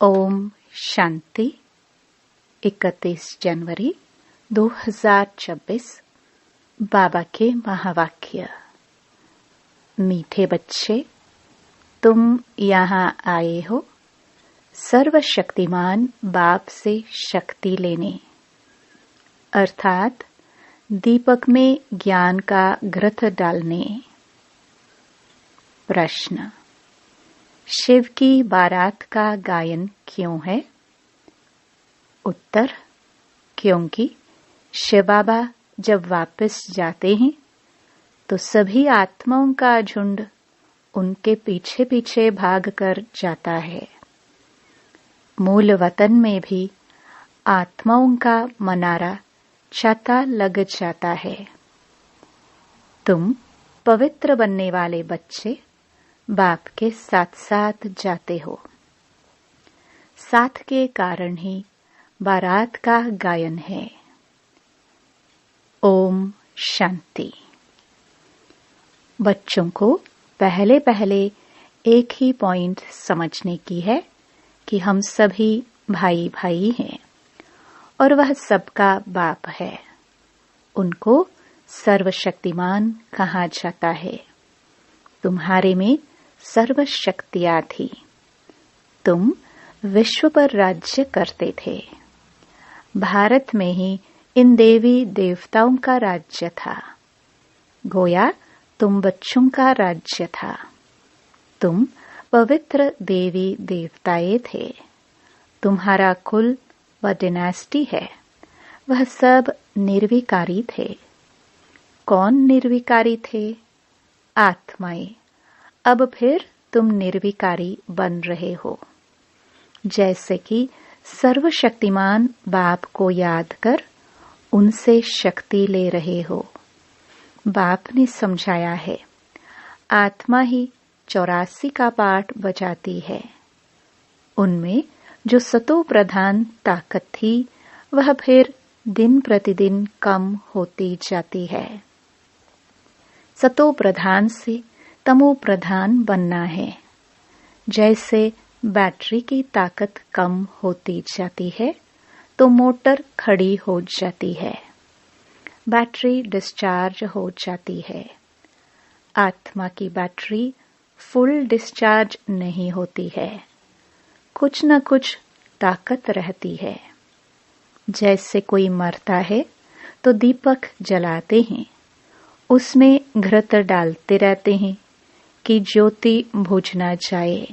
ओम शांति। 31 जनवरी 2026। बाबा के महावाक्य। मीठे बच्चे, तुम यहाँ आए हो सर्वशक्तिमान बाप से शक्ति लेने, अर्थात दीपक में ज्ञान का घृत डालने। प्रश्न: शिव की बारात का गायन क्यों है? उत्तर: क्योंकि शिव बाबा जब वापस जाते हैं तो सभी आत्माओं का झुंड उनके पीछे पीछे भाग कर जाता है। मूल वतन में भी आत्माओं का मनारा छाता लग जाता है। तुम पवित्र बनने वाले बच्चे बाप के साथ साथ जाते हो। साथ के कारण ही बारात का गायन है। ओम शांति। बच्चों को पहले पहले एक ही पॉइंट समझने की है कि हम सभी भाई भाई हैं और वह सबका बाप है। उनको सर्वशक्तिमान कहा जाता है। तुम्हारे में सर्व शक्तियां थी। तुम विश्व पर राज्य करते थे। भारत में ही इन देवी देवताओं का राज्य था। गोया तुम बच्चों का राज्य था। तुम पवित्र देवी देवताएं थे। तुम्हारा कुल व डिनेस्टी है, वह सब निर्विकारी थे। कौन निर्विकारी थे? आत्माएं। अब फिर तुम निर्विकारी बन रहे हो। जैसे कि सर्वशक्तिमान बाप को याद कर उनसे शक्ति ले रहे हो। बाप ने समझाया है, आत्मा ही 84 का पाठ बजाती है। उनमें जो सतो प्रधान ताकत थी वह फिर दिन प्रतिदिन कम होती जाती है। सतो प्रधान से तमो प्रधान बनना है। जैसे बैटरी की ताकत कम होती जाती है तो मोटर खड़ी हो जाती है, बैटरी डिस्चार्ज हो जाती है। आत्मा की बैटरी फुल डिस्चार्ज नहीं होती है, कुछ न कुछ ताकत रहती है। जैसे कोई मरता है तो दीपक जलाते हैं, उसमें घृत डालते रहते हैं कि ज्योति बुझ ना जाए।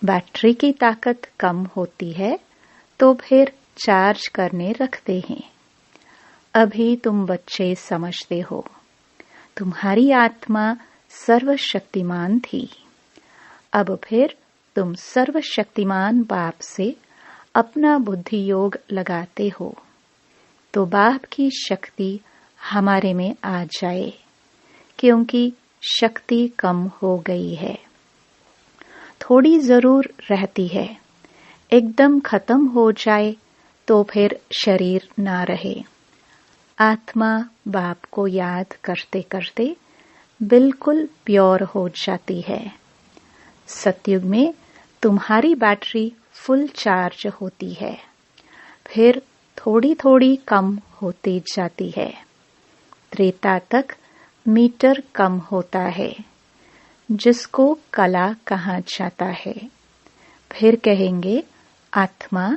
बैटरी की ताकत कम होती है तो फिर चार्ज करने रखते हैं। अभी तुम बच्चे समझते हो, तुम्हारी आत्मा सर्वशक्तिमान थी। अब फिर तुम सर्वशक्तिमान बाप से अपना बुद्धि योग लगाते हो तो बाप की शक्ति हमारे में आ जाए, क्योंकि शक्ति कम हो गई है। थोड़ी जरूर रहती है, एकदम खत्म हो जाए तो फिर शरीर ना रहे। आत्मा बाप को याद करते करते बिल्कुल प्योर हो जाती है। सतयुग में तुम्हारी बैटरी फुल चार्ज होती है, फिर थोड़ी थोड़ी कम होती जाती है। त्रेता तक मीटर कम होता है, जिसको कला कहा जाता है। फिर कहेंगे आत्मा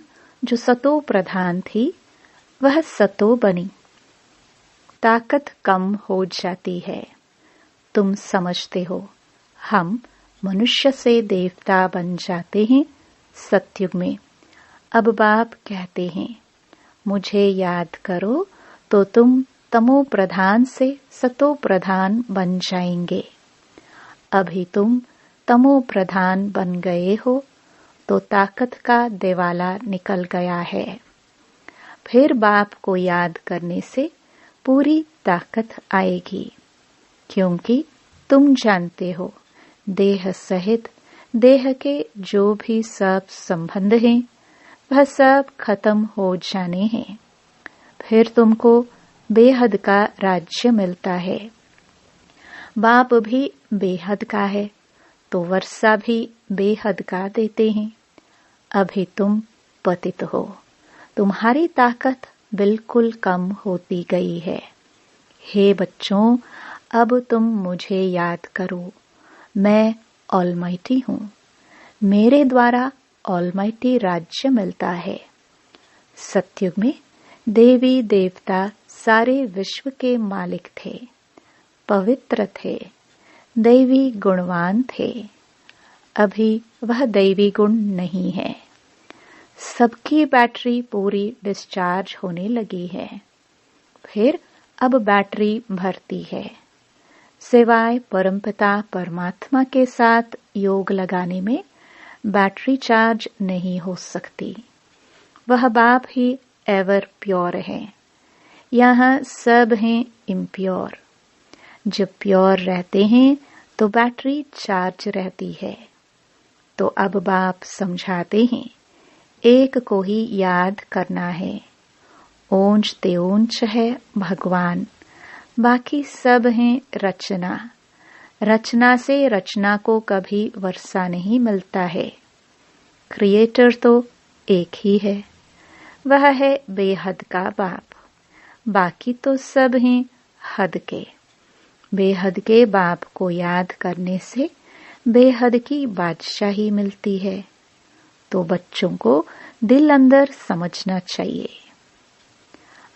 जो सतो प्रधान थी वह सतो बनी। ताकत कम हो जाती है। तुम समझते हो हम मनुष्य से देवता बन जाते हैं सतयुग में। अब बाप कहते हैं मुझे याद करो तो तुम तमो प्रधान से सतो प्रधान बन जाएंगे। अभी तुम तमो प्रधान बन गए हो तो ताकत का दिवाला निकल गया है। फिर बाप को याद करने से पूरी ताकत आएगी, क्योंकि तुम जानते हो देह सहित देह के जो भी सब संबंध हैं वह सब खत्म हो जाने हैं। फिर तुमको बेहद का राज्य मिलता है। बाप भी बेहद का है तो वर्षा भी बेहद का देते हैं। अभी तुम पतित हो, तुम्हारी ताकत बिल्कुल कम होती गई है। हे बच्चों, अब तुम मुझे याद करो, मैं ऑलमाइटी हूँ। मेरे द्वारा ऑलमाइटी राज्य मिलता है। सतयुग में देवी देवता सारे विश्व के मालिक थे, पवित्र थे, दैवी गुणवान थे। अभी वह दैवी गुण नहीं है। सबकी बैटरी पूरी डिस्चार्ज होने लगी है। फिर अब बैटरी भरती है। सिवाय परमपिता परमात्मा के साथ योग लगाने में बैटरी चार्ज नहीं हो सकती। वह बाप ही एवर प्योर है। यहाँ सब हैं इम्प्योर। जब प्योर रहते हैं तो बैटरी चार्ज रहती है। तो अब बाप समझाते हैं, एक को ही याद करना है। ऊंच ते ऊंच है भगवान, बाकी सब हैं रचना। रचना से रचना को कभी वर्षा नहीं मिलता है। क्रिएटर तो एक ही है, वह है बेहद का बाप। बाकी तो सब हैं हद के। बेहद के बाप को याद करने से बेहद की बादशाही मिलती है। तो बच्चों को दिल अंदर समझना चाहिए,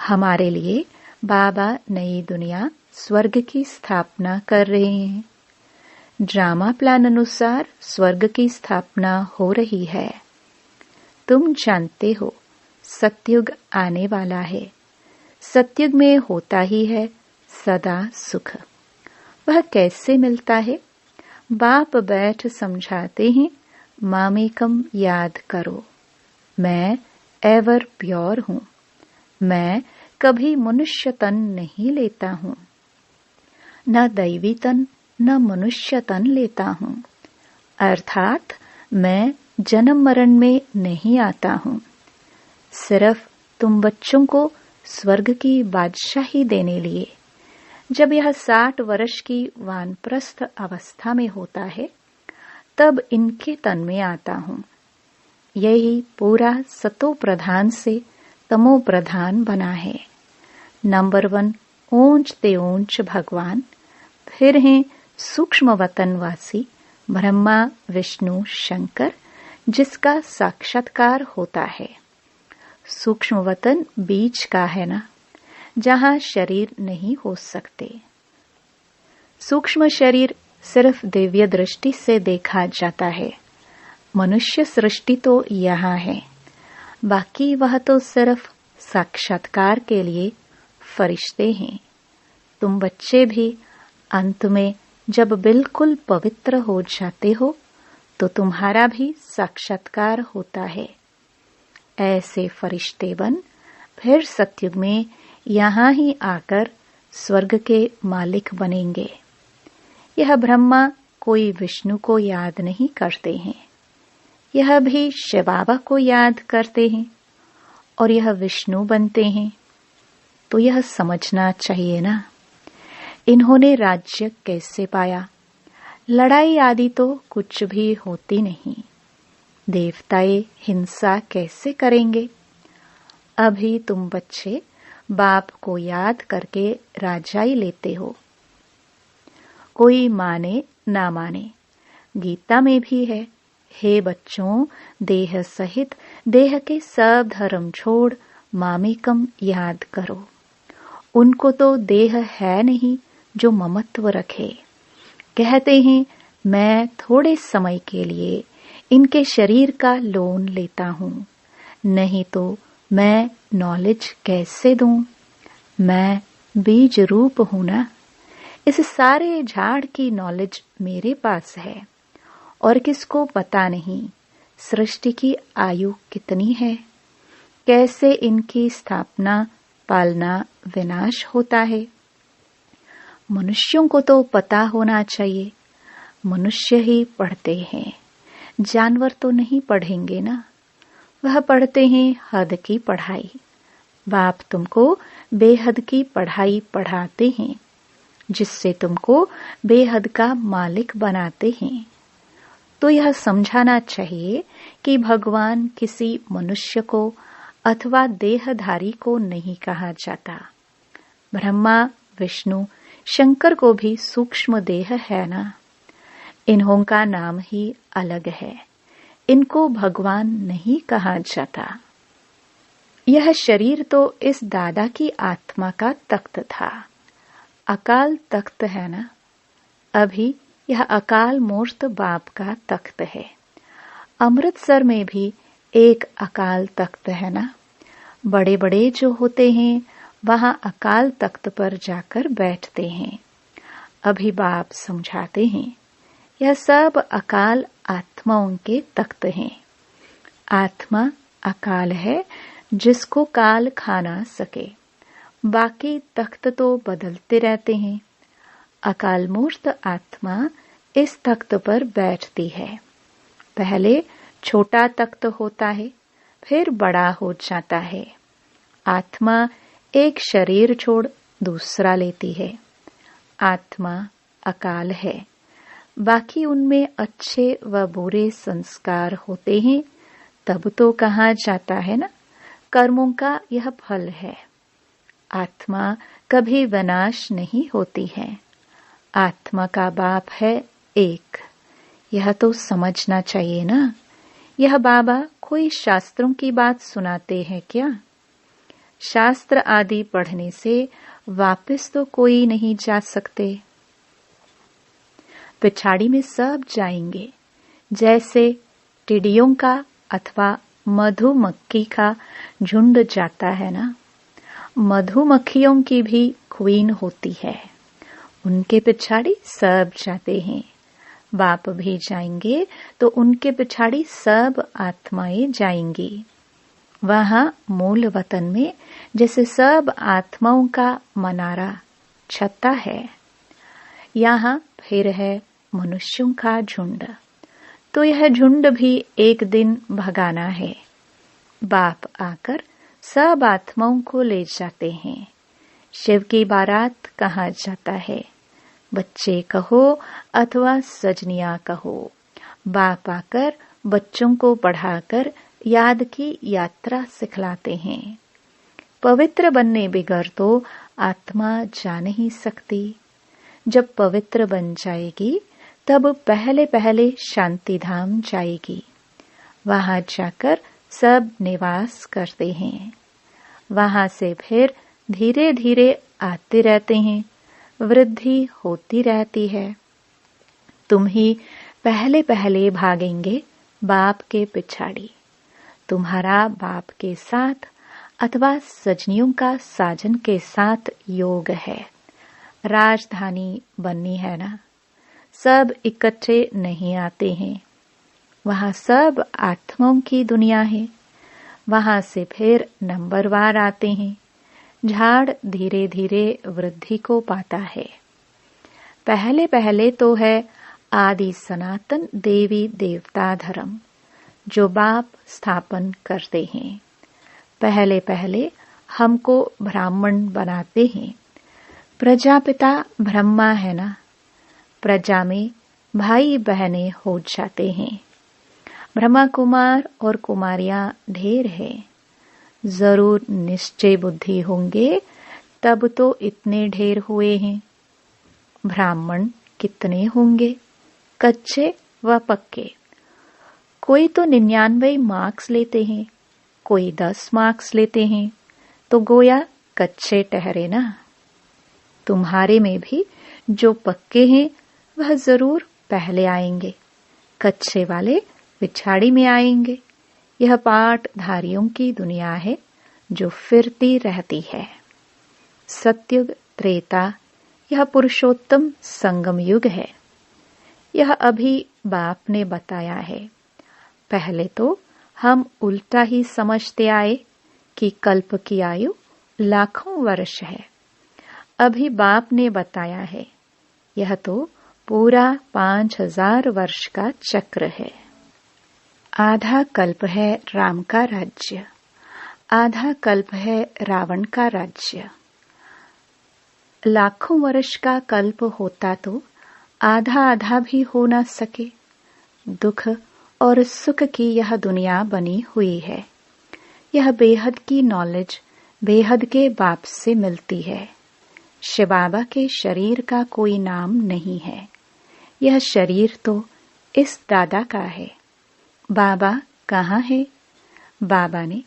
हमारे लिए बाबा नई दुनिया स्वर्ग की स्थापना कर रहे हैं। ड्रामा प्लान अनुसार स्वर्ग की स्थापना हो रही है। तुम जानते हो सतयुग आने वाला है। सतयुग में होता ही है सदा सुख। वह कैसे मिलता है? बाप बैठ समझाते हैं, मामेकम याद करो, मैं एवर प्योर हूँ। मैं कभी मनुष्य तन नहीं लेता हूँ, न दैवी तन न मनुष्य तन लेता हूँ। अर्थात मैं जन्म मरण में नहीं आता हूँ। सिर्फ तुम बच्चों को स्वर्ग की बादशाही देने लिए। जब यह 60 वर्ष की वानप्रस्थ अवस्था में होता है, तब इनके तन में आता हूँ। यही पूरा सतो प्रधान से तमो प्रधान बना है। नंबर 1 ऊंच ते ऊंच भगवान, फिर हैं सूक्ष्म वतनवासी ब्रह्मा विष्णु शंकर, जिसका साक्षात्कार होता है। सूक्ष्म वतन बीच का है ना, जहां शरीर नहीं हो सकते। सूक्ष्म शरीर सिर्फ दिव्य दृष्टि से देखा जाता है। मनुष्य सृष्टि तो यहाँ है, बाकी वह तो सिर्फ साक्षात्कार के लिए फरिश्ते हैं। तुम बच्चे भी अंत में जब बिल्कुल पवित्र हो जाते हो, तो तुम्हारा भी साक्षात्कार होता है। ऐसे फरिश्ते बन फिर सतयुग में यहाँ ही आकर स्वर्ग के मालिक बनेंगे। यह ब्रह्मा कोई विष्णु को याद नहीं करते हैं, यह भी शिव बाबा को याद करते हैं और यह विष्णु बनते हैं। तो यह समझना चाहिए ना, इन्होंने राज्य कैसे पाया? लड़ाई आदि तो कुछ भी होती नहीं। देवताएं हिंसा कैसे करेंगे? अभी तुम बच्चे बाप को याद करके राजाई लेते हो। कोई माने ना माने, गीता में भी है, हे बच्चों, देह सहित देह के सब धर्म छोड़ मामेकम याद करो। उनको तो देह है नहीं जो ममत्व रखे। कहते हैं, मैं थोड़े समय के लिए इनके शरीर का लोन लेता हूँ, नहीं तो मैं नॉलेज कैसे दूं? मैं बीज रूप हूं ना। इस सारे झाड़ की नॉलेज मेरे पास है और किसको पता नहीं सृष्टि की आयु कितनी है, कैसे इनकी स्थापना पालना विनाश होता है। मनुष्यों को तो पता होना चाहिए। मनुष्य ही पढ़ते हैं, जानवर तो नहीं पढ़ेंगे ना। वह पढ़ते हैं हद की पढ़ाई। बाप तुमको बेहद की पढ़ाई पढ़ाते हैं, जिससे तुमको बेहद का मालिक बनाते हैं। तो यह समझाना चाहिए कि भगवान किसी मनुष्य को अथवा देहधारी को नहीं कहा जाता। ब्रह्मा, विष्णु, शंकर को भी सूक्ष्म देह है ना। इन्हों का नाम ही अलग है, इनको भगवान नहीं कहा जाता। यह शरीर तो इस दादा की आत्मा का तख्त था, अकाल तख्त है ना। अभी यह अकाल मूर्त बाप का तख्त है। अमृतसर में भी एक अकाल तख्त है ना। बड़े बड़े जो होते हैं वहां अकाल तख्त पर जाकर बैठते हैं। अभी बाप समझाते हैं यह सब अकाल आत्माओं के तख्त हैं। आत्मा अकाल है जिसको काल खा ना सके। बाकी तख्त तो बदलते रहते हैं। अकाल मूर्त आत्मा इस तख्त पर बैठती है। पहले छोटा तख्त होता है, फिर बड़ा हो जाता है। आत्मा एक शरीर छोड़ दूसरा लेती है। आत्मा अकाल है। बाकी उनमें अच्छे व बुरे संस्कार होते हैं, तब तो कहा जाता है ना, कर्मों का यह फल है। आत्मा कभी विनाश नहीं होती है। आत्मा का बाप है एक। यह तो समझना चाहिए ना। यह बाबा कोई शास्त्रों की बात सुनाते हैं क्या? शास्त्र आदि पढ़ने से वापस तो कोई नहीं जा सकते। पिछाड़ी में सब जाएंगे। जैसे टिड्डियों का अथवा मधुमक्खी का झुंड जाता है ना। मधुमक्खियों की भी क्वीन होती है, उनके पिछाड़ी सब जाते हैं। बाप भी जाएंगे तो उनके पिछाड़ी सब आत्माएं जाएंगी। वहां मूल वतन में जैसे सब आत्माओं का मनारा छत्ता है, यहाँ फिर है मनुष्यों का झुंड। तो यह झुंड भी एक दिन भगाना है। बाप आकर सब आत्माओं को ले जाते हैं। शिव की बारात कहा जाता है। बच्चे कहो अथवा सजनिया कहो, बाप आकर बच्चों को पढ़ाकर याद की यात्रा सिखलाते हैं। पवित्र बनने बिगर तो आत्मा जा नहीं सकती। जब पवित्र बन जाएगी तब पहले पहले शांति धाम जाएगी। वहां जाकर सब निवास करते हैं। वहां से फिर धीरे धीरे आते रहते हैं। वृद्धि होती रहती है। तुम ही पहले पहले भागेंगे बाप के पिछाड़ी। तुम्हारा बाप के साथ अथवा सजनियों का साजन के साथ योग है। राजधानी बननी है ना। सब इकट्ठे नहीं आते हैं। वहां सब आत्माओं की दुनिया है। वहां से फिर नंबरवार आते हैं। झाड़ धीरे धीरे वृद्धि को पाता है। पहले पहले तो है आदि सनातन देवी देवता धर्म, जो बाप स्थापन करते हैं। पहले पहले हमको ब्राह्मण बनाते हैं। प्रजापिता ब्रह्मा है ना। प्रजा में भाई बहनें हो जाते हैं। ब्रह्मा कुमार और कुमारियां ढेर है। जरूर निश्चय बुद्धि होंगे तब तो इतने ढेर हुए हैं। ब्राह्मण कितने होंगे, कच्चे व पक्के? कोई तो 99 मार्क्स लेते हैं, कोई 10 मार्क्स लेते हैं, तो गोया कच्चे ठहरे ना। तुम्हारे में भी जो पक्के हैं वह जरूर पहले आएंगे, कच्चे वाले पिछाड़ी में आएंगे। यह पाठधारियों की दुनिया है जो फिरती रहती है। सतयुग, त्रेता, यह पुरुषोत्तम संगम युग है। यह अभी बाप ने बताया है। पहले तो हम उल्टा ही समझते आए कि कल्प की आयु लाखों वर्ष है। अभी बाप ने बताया है यह तो पूरा 5000 वर्ष का चक्र है। आधा कल्प है राम का राज्य, आधा कल्प है रावण का राज्य। लाखों वर्ष का कल्प होता तो आधा आधा भी हो न सके। दुख और सुख की यह दुनिया बनी हुई है। यह बेहद की नॉलेज बेहद के बाप से मिलती है। शिव बाबा के शरीर का कोई नाम नहीं है। यह शरीर तो इस दादा का है। बाबा कहाँ है? बाबा ने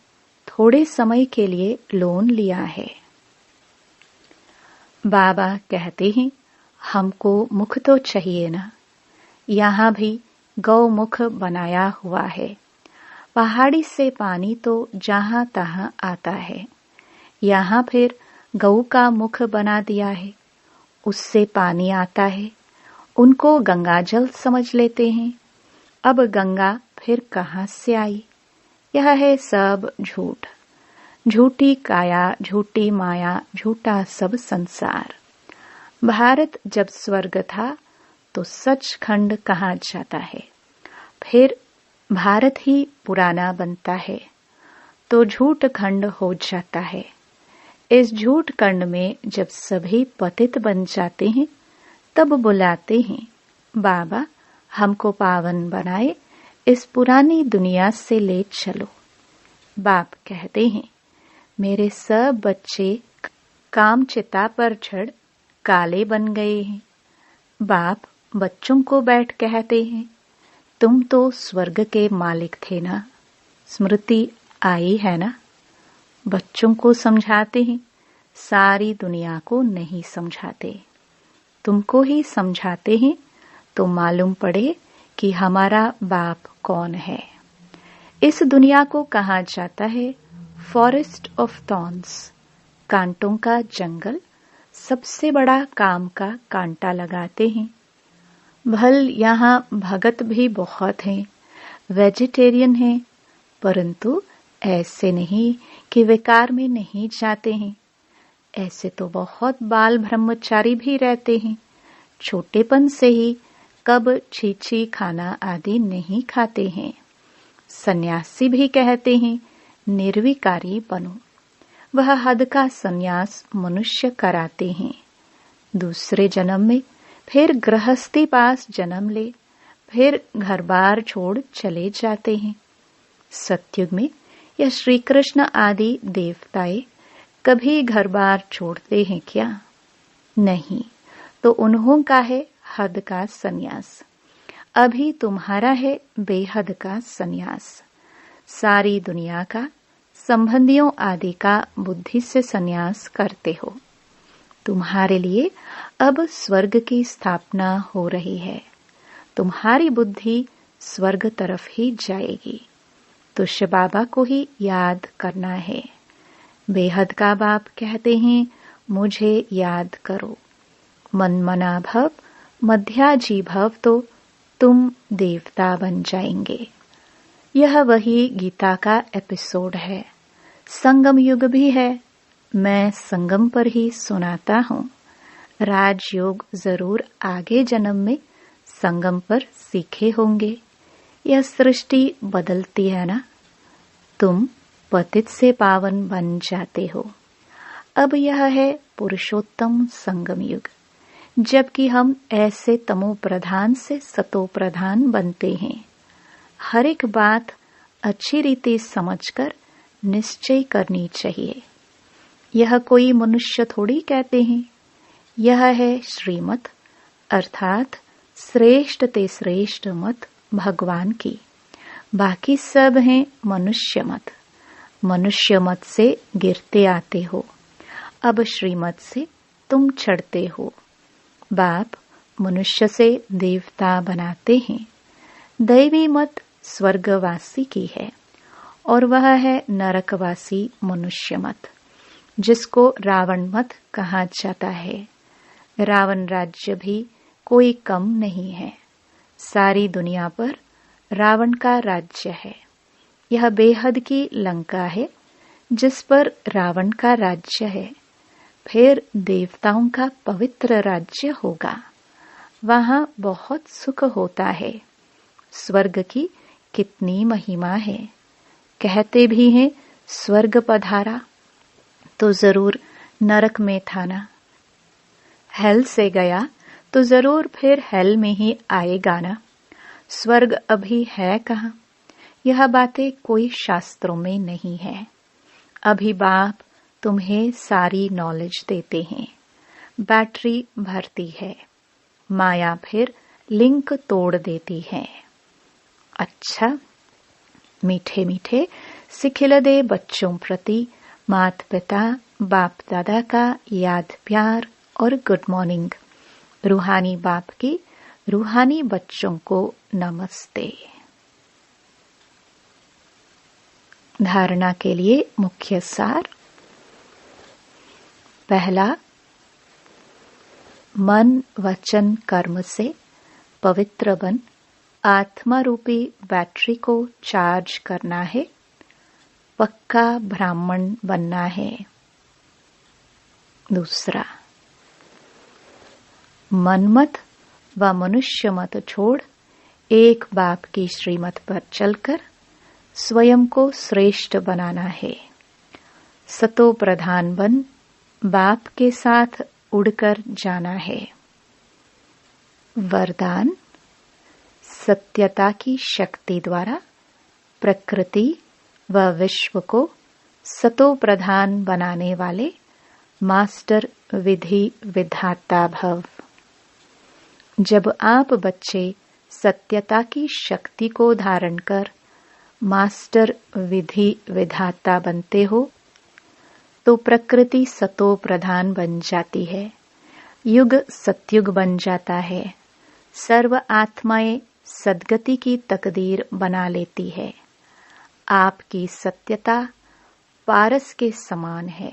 थोड़े समय के लिए लोन लिया है। बाबा कहते हैं, हमको मुख तो चाहिए ना। यहाँ भी गौमुख बनाया हुआ है। पहाड़ी से पानी तो जहां तहां आता है। यहाँ फिर गऊ का मुख बना दिया है। उससे पानी आता है। उनको गंगा जल समझ लेते हैं। अब गंगा फिर कहाँ से आई? यह है सब झूठ। झूठी काया, झूठी माया, झूठा सब संसार। भारत जब स्वर्ग था तो सचखंड कहा जाता है। फिर भारत ही पुराना बनता है तो झूठ खंड हो जाता है। इस झूठ खंड में जब सभी पतित बन जाते हैं तब बुलाते हैं, बाबा हमको पावन बनाए, इस पुरानी दुनिया से ले चलो। बाप कहते हैं, मेरे सब बच्चे काम चिता पर चढ़ काले बन गए हैं। बाप बच्चों को बैठ कहते हैं, तुम तो स्वर्ग के मालिक थे ना। स्मृति आई है ना। बच्चों को समझाते हैं, सारी दुनिया को नहीं समझाते। तुमको ही समझाते हैं तो मालूम पड़े कि हमारा बाप कौन है। इस दुनिया को कहा जाता है फॉरेस्ट ऑफ थॉर्न्स, कांटों का जंगल। सबसे बड़ा काम का कांटा लगाते हैं। भल यहाँ भगत भी बहुत हैं, वेजिटेरियन हैं, परंतु ऐसे नहीं कि विकार में नहीं जाते हैं। ऐसे तो बहुत बाल ब्रह्मचारी भी रहते हैं। छोटेपन से ही कब छीछी खाना आदि नहीं खाते हैं। सन्यासी भी कहते हैं निर्विकारी बनो। वह हद का सन्यास मनुष्य कराते हैं। दूसरे जन्म में फिर गृहस्थी पास जन्म ले, फिर घर बार छोड़ चले जाते हैं। सतयुग में यह श्री कृष्ण आदि देवताएं कभी घर बार छोड़ते हैं क्या? नहीं, तो उन्हों का है हद का सन्यास। अभी तुम्हारा है बेहद का सन्यास। सारी दुनिया का, संबंधियों आदि का बुद्धि से सन्यास करते हो। तुम्हारे लिए अब स्वर्ग की स्थापना हो रही है। तुम्हारी बुद्धि स्वर्ग तरफ ही जाएगी। तो शिव बाबा को ही याद करना है। बेहद का बाप कहते हैं, मुझे याद करो। मन मना भव मध्याजी भव, तो तुम देवता बन जाएंगे। यह वही गीता का एपिसोड है। संगम युग भी है। मैं संगम पर ही सुनाता हूँ। राजयोग जरूर आगे जन्म में संगम पर सीखे होंगे। यह सृष्टि बदलती है ना। तुम पतित से पावन बन जाते हो। अब यह है पुरुषोत्तम संगम युग, जबकि हम ऐसे तमो प्रधान से सतो प्रधान बनते हैं। हर एक बात अच्छी रीति समझकर निश्चय करनी चाहिए। यह कोई मनुष्य थोड़ी कहते हैं। यह है श्रीमत, अर्थात श्रेष्ठ ते श्रेष्ठ मत भगवान की। बाकी सब हैं मनुष्य मत। मनुष्य मत से गिरते आते हो। अब श्रीमत से तुम चढ़ते हो। बाप मनुष्य से देवता बनाते हैं। दैवी मत स्वर्गवासी की है और वह है नरकवासी मनुष्य मत, जिसको रावण मत कहा जाता है। रावण राज्य भी कोई कम नहीं है। सारी दुनिया पर रावण का राज्य है। यह बेहद की लंका है जिस पर रावण का राज्य है। फिर देवताओं का पवित्र राज्य होगा। वहां बहुत सुख होता है। स्वर्ग की कितनी महिमा है। कहते भी हैं स्वर्ग पधारा, तो जरूर नरक में था ना। हेल से गया तो जरूर फिर हेल में ही आएगा ना। स्वर्ग अभी है कहाँ? यह बातें कोई शास्त्रों में नहीं है। अभी बाप तुम्हें सारी नॉलेज देते हैं। बैटरी भरती है, माया फिर लिंक तोड़ देती है। अच्छा, मीठे मीठे सिखिलदे बच्चों प्रति माता पिता बाप दादा का याद प्यार और गुड मॉर्निंग। रूहानी बाप की रूहानी बच्चों को नमस्ते। धारणा के लिए मुख्य सार। पहला, मन वचन कर्म से पवित्र बन आत्मा रूपी बैटरी को चार्ज करना है। पक्का ब्राह्मण बनना है। दूसरा, मनमत व मनुष्य मत छोड़ एक बाप की श्रीमत पर चलकर स्वयं को श्रेष्ठ बनाना है। सतो प्रधान बन बाप के साथ उड़कर जाना है। वरदान, सत्यता की शक्ति द्वारा प्रकृति व विश्व को सतो प्रधान बनाने वाले मास्टर विधि विधाता भव। जब आप बच्चे सत्यता की शक्ति को धारण कर मास्टर विधि विधाता बनते हो तो प्रकृति सतो प्रधान बन जाती है, युग सतयुग बन जाता है, सर्व आत्माएं सद्गति की तकदीर बना लेती है। आपकी सत्यता पारस के समान है।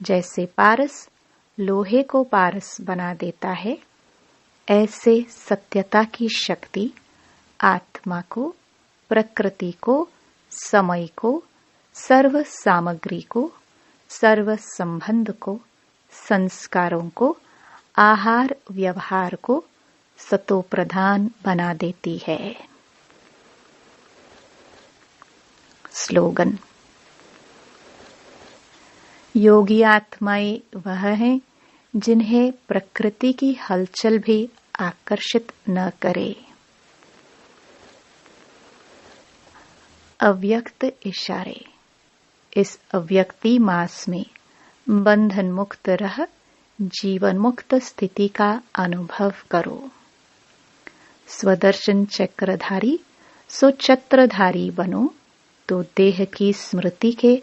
जैसे पारस लोहे को पारस बना देता है, ऐसे सत्यता की शक्ति आत्मा को, प्रकृति को, समय को, सर्व सामग्री को, सर्व संबंध को, संस्कारों को, आहार व्यवहार को सतो प्रधान बना देती है। स्लोगन। योगी आत्माएं वह हैं जिन्हें प्रकृति की हलचल भी आकर्षित न करे। अव्यक्त इशारे। इस अव्यक्ति मास में बंधन मुक्त रह जीवन मुक्त स्थिति का अनुभव करो। स्वदर्शन चक्रधारी सो छत्रधारी बनो तो देह की स्मृति के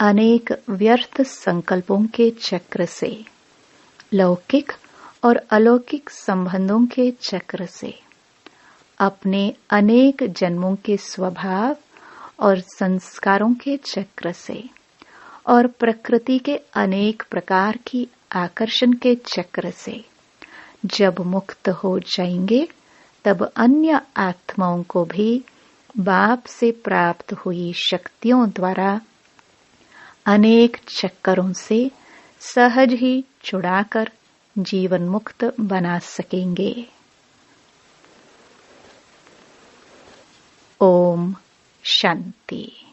अनेक व्यर्थ संकल्पों के चक्र से, लौकिक और अलौकिक संबंधों के चक्र से, अपने अनेक जन्मों के स्वभाव और संस्कारों के चक्र से और प्रकृति के अनेक प्रकार की आकर्षण के चक्र से जब मुक्त हो जाएंगे, तब अन्य आत्माओं को भी बाप से प्राप्त हुई शक्तियों द्वारा अनेक चक्करों से सहज ही छुड़ाकर जीवन मुक्त बना सकेंगे। ओम शांति।